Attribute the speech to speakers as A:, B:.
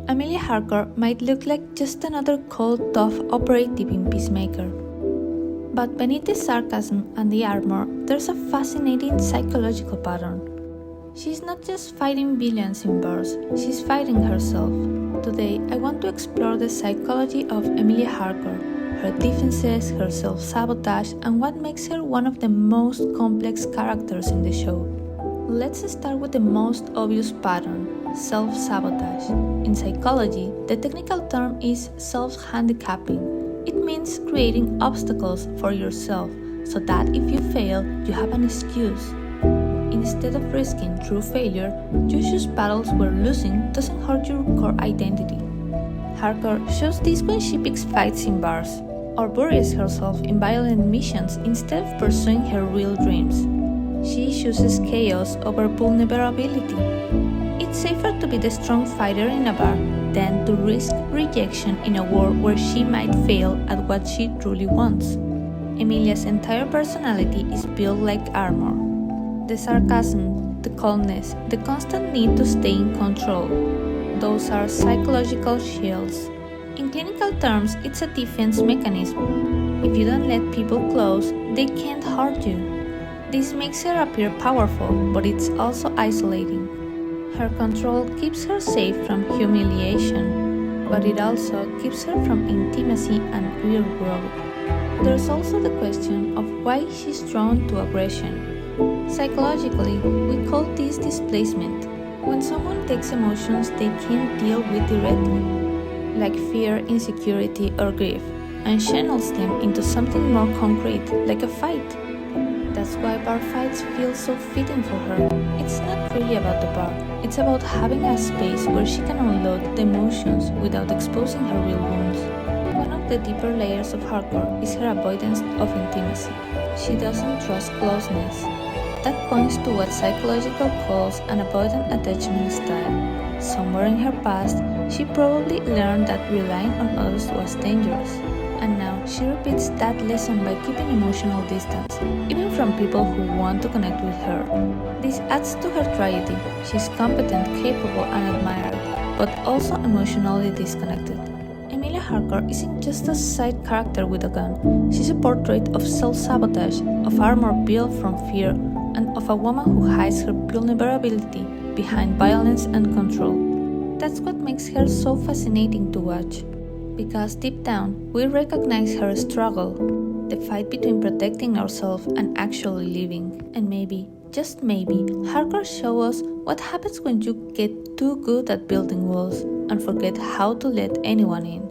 A: Emilia Harcourt might look like just another cold, tough operative in Peacemaker. But beneath the sarcasm and the armor, there's a fascinating psychological pattern. She's not just fighting villains in bars, she's fighting herself. Today, I want to explore the psychology of Emilia Harcourt, her defenses, her self-sabotage, and what makes her one of the most complex characters in the show. Let's start with the most obvious pattern, self-sabotage. In psychology, the technical term is self-handicapping. It means creating obstacles for yourself so that if you fail, you have an excuse. Instead of risking true failure, you choose battles where losing doesn't hurt your core identity. Harcourt shows this when she picks fights in bars, or buries herself in violent missions instead of pursuing her real dreams. She chooses chaos over vulnerability. It's safer to be the strong fighter in a bar than to risk rejection in a war where she might fail at what she truly wants. Emilia's entire personality is built like armor. The sarcasm, the calmness, the constant need to stay in control. Those are psychological shields. In clinical terms, it's a defense mechanism. If you don't let people close, they can't hurt you. This makes her appear powerful, but it's also isolating. Her control keeps her safe from humiliation, but it also keeps her from intimacy and real growth. There's also the question of why she's drawn to aggression. Psychologically, we call this displacement, when someone takes emotions they can't deal with directly, like fear, insecurity, or grief, and channels them into something more concrete, like a fight. That's why bar fights feel so fitting for her. It's not really about the bar, it's about having a space where she can unload the emotions without exposing her real wounds. One of the deeper layers of Harcourt is her avoidance of intimacy. She doesn't trust closeness. That points to what psychological calls an avoidant attachment style. Somewhere in her past, she probably learned that relying on others was dangerous. And now she repeats that lesson by keeping emotional distance, even from people who want to connect with her. This adds to her tragedy. She's competent, capable, and admired, but also emotionally disconnected. Emilia Harcourt isn't just a side character with a gun. She's a portrait of self-sabotage, of armor built from fear, and of a woman who hides her vulnerability behind violence and control. That's what makes her so fascinating to watch. Because deep down, we recognize her struggle, the fight between protecting ourselves and actually living. And maybe, just maybe, Harcourt shows us what happens when you get too good at building walls and forget how to let anyone in.